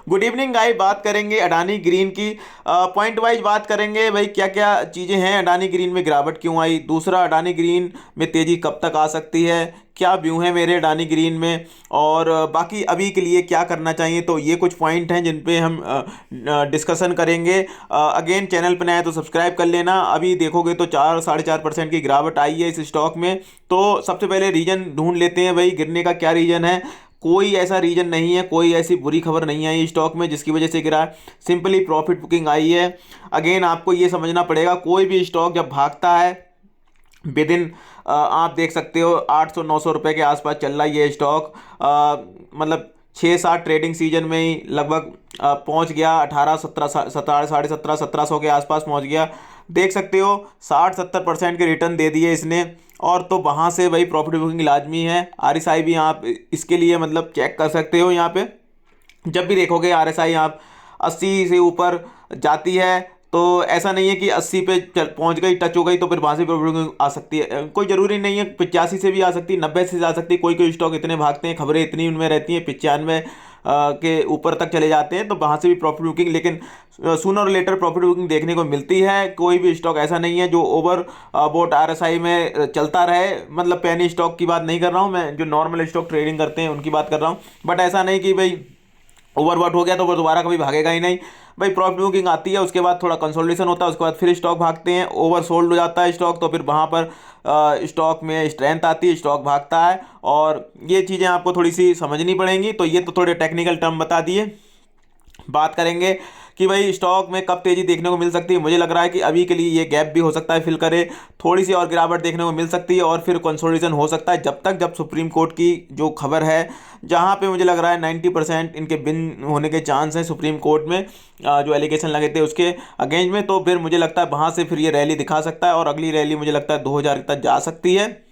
Good evening guys, बात करेंगे Adani green की। पॉइंट वाइज बात करेंगे भाई, क्या क्या चीज़ें हैं, अडानी ग्रीन में गिरावट क्यों आई, दूसरा अडानी ग्रीन में तेज़ी कब तक आ सकती है, क्या व्यू है मेरे अडानी ग्रीन में, और बाकी अभी के लिए क्या करना चाहिए। तो ये कुछ पॉइंट हैं जिन पे हम डिस्कशन करेंगे। अगेन चैनल पर नया है तो सब्सक्राइब कर लेना। अभी देखोगे तो 4 साढ़े 4% की गिरावट आई है इस स्टॉक में। तो सबसे पहले रीजन ढूंढ लेते हैं भाई, गिरने का क्या रीजन है। कोई ऐसा रीजन नहीं है, कोई ऐसी बुरी खबर नहीं आई स्टॉक में जिसकी वजह से गिरा। सिंपली प्रॉफिट बुकिंग आई है। अगेन आपको ये समझना पड़ेगा, कोई भी स्टॉक जब भागता है विद इन, आप देख सकते हो 800 900 रुपए के आसपास चल रहा है ये स्टॉक। मतलब 6 7 ट्रेडिंग सीजन में ही लगभग पहुंच गया 18 17 साढ़े 17 1700 के आसपास पहुंच गया। देख सकते हो 60 70% के रिटर्न दे दिए इसने। और तो वहाँ से भाई प्रॉफिट बुकिंग लाजमी है। आरएसआई भी आप इसके लिए मतलब चेक कर सकते हो। यहाँ पे जब भी देखोगे आरएसआई आप 80 से ऊपर जाती है, तो ऐसा नहीं है कि 80 पे चल पहुंच गई, टच हो गई तो फिर वहाँ से प्रॉफिट बुकिंग आ सकती है। कोई ज़रूरी नहीं है, 85 से भी आ सकती है, 90 से आ सकती है। कोई कोई स्टॉक इतने भागते हैं, खबरें इतनी उनमें रहती हैं, 95 के ऊपर तक चले जाते हैं, तो वहाँ से भी प्रॉफिट बुकिंग, लेकिन सूनर और लेटर प्रॉफिट बुकिंग देखने को मिलती है। कोई भी स्टॉक ऐसा नहीं है जो ओवर बोट आरएसआई में चलता रहे। मतलब पेनी स्टॉक की बात नहीं कर रहा हूँ मैं, जो नॉर्मल स्टॉक ट्रेडिंग करते हैं उनकी बात कर रहा हूँ। बट ऐसा नहीं कि भाई ओवरबॉट हो गया तो वो दोबारा कभी भागेगा ही नहीं। भाई प्रॉफिट बुकिंग आती है, उसके बाद थोड़ा कंसोलिडेशन होता है, उसके बाद फिर स्टॉक भागते हैं, ओवर सोल्ड हो जाता है स्टॉक, तो फिर वहाँ पर स्टॉक में स्ट्रेंथ आती है, स्टॉक भागता है। और ये चीज़ें आपको थोड़ी सी समझनी पड़ेंगी। तो ये तो थोड़े टेक्निकल टर्म बता दिए। बात करेंगे कि भाई स्टॉक में कब तेजी देखने को मिल सकती है। मुझे लग रहा है कि अभी के लिए ये गैप भी हो सकता है फिल करे, थोड़ी सी और गिरावट देखने को मिल सकती है और फिर कंसोलिडेशन हो सकता है, जब सुप्रीम कोर्ट की जो खबर है, जहां पे मुझे लग रहा है 90% इनके बिन होने के चांस हैं सुप्रीम कोर्ट में। जो एलिगेशन लगे थे उसके अगेंस्ट में, तो फिर मुझे लगता है वहां से फिर ये रैली दिखा सकता है और अगली रैली मुझे लगता है 2000 तक जा सकती है।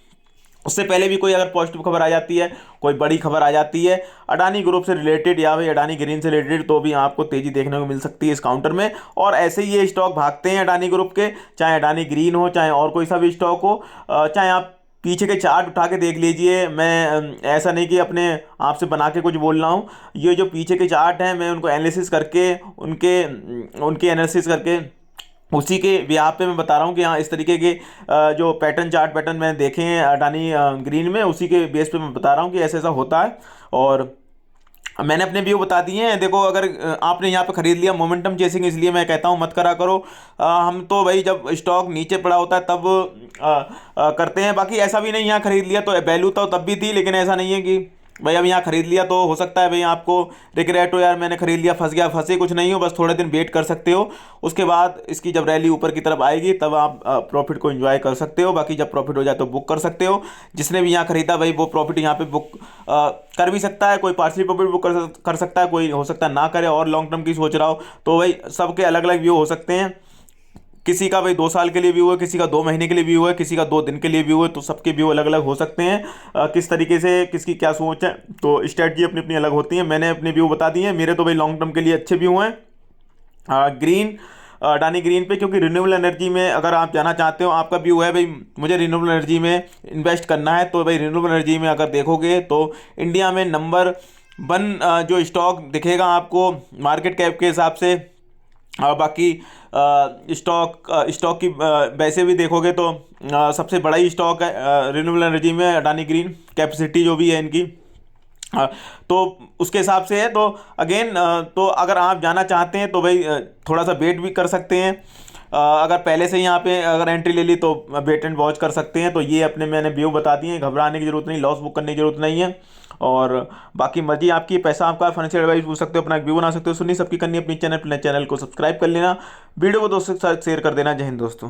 उससे पहले भी कोई अगर पॉजिटिव खबर आ जाती है, कोई बड़ी खबर आ जाती है अडानी ग्रुप से रिलेटेड या भाई अडानी ग्रीन से रिलेटेड, तो भी आपको तेजी देखने को मिल सकती है इस काउंटर में। और ऐसे ही ये स्टॉक भागते हैं अडानी ग्रुप के, चाहे अडानी ग्रीन हो चाहे और कोई सा भी स्टॉक हो। चाहे आप पीछे के चार्ट उठा के देख लीजिए। मैं ऐसा नहीं कि अपने आप से बना के कुछ बोल रहा हूँ। ये जो पीछे के चार्ट हैं मैं उनको एनालिसिस करके, उनके उनके एनालिसिस करके उसी के ब्याह पे मैं बता रहा हूँ कि हाँ इस तरीके के जो पैटर्न मैंने देखे हैं अडानी ग्रीन में, उसी के बेस पे मैं बता रहा हूँ कि ऐसा ऐसा होता है। और मैंने अपने व्यू बता दिए हैं। देखो अगर आपने यहाँ पे खरीद लिया, मोमेंटम चेसिंग, इसलिए मैं कहता हूँ मत करा करो। हम तो भाई जब स्टॉक नीचे पड़ा होता है तब करते हैं। बाकी ऐसा भी नहीं यहाँ खरीद लिया तो वैल्यू तो तब भी थी, लेकिन ऐसा नहीं है कि भाई अब यहाँ खरीद लिया तो हो सकता है भाई आपको रिग्रेट हो, यार मैंने खरीद लिया फंस गया। फंसे कुछ नहीं हो, बस थोड़े दिन वेट कर सकते हो। उसके बाद इसकी जब रैली ऊपर की तरफ आएगी तब आप प्रॉफिट को एंजॉय कर सकते हो। बाकी जब प्रॉफिट हो जाए तो बुक कर सकते हो। जिसने भी यहाँ खरीदा भाई वो प्रॉफिट यहाँ पे बुक कर भी सकता है। कोई पार्सली प्रॉफिट बुक कर सकता है, कोई हो सकता है ना करे और लॉन्ग टर्म की सोच रहा हो। तो भाई सबके अलग अलग व्यू हो सकते हैं। किसी का भाई 2 साल के लिए व्यू है, किसी का 2 महीने के लिए व्यू है, किसी का 2 दिन के लिए व्यू है। तो सबके व्यू अलग अलग हो सकते हैं। किस तरीके से किसकी क्या सोच है, तो स्ट्रेटजी अपनी अपनी अलग होती है। मैंने अपने व्यू बता दिए हैं। मेरे तो भाई लॉन्ग टर्म के लिए अच्छे व्यू हैं ग्रीन, अडानी ग्रीन पे, क्योंकि रिन्यूएबल एनर्जी में अगर आप जाना चाहते हो, आपका व्यू है भाई मुझे रिन्यूएबल एनर्जी में इन्वेस्ट करना है, तो भाई रिन्यूएबल एनर्जी में अगर देखोगे तो इंडिया में नंबर 1 जो स्टॉक दिखेगा आपको मार्केट कैप के हिसाब से। और बाकी स्टॉक की वैसे भी देखोगे तो सबसे बड़ा ही स्टॉक है रिन्यूएबल एनर्जी में अडानी ग्रीन, कैपेसिटी जो भी है इनकी। हाँ, तो उसके हिसाब से है। तो अगेन तो अगर आप जाना चाहते हैं तो भाई थोड़ा सा वेट भी कर सकते हैं। अगर पहले से यहाँ पे अगर एंट्री ले ली तो वेट एंड वॉच कर सकते हैं। तो ये अपने मैंने व्यू बता दिए हैं, घबराने की जरूरत नहीं, लॉस बुक करने की जरूरत नहीं है। और बाकी मर्जी आपकी, पैसा आपका, फाइनेंशियल एडवाइस पूछ सकते हो, अपना एक व्यू बना सकते हो। सुनिए सबकी करनी अपनी चैनल को सब्सक्राइब कर लेना, वीडियो को दोस्तों के साथ शेयर कर देना। जय हिंद दोस्तों।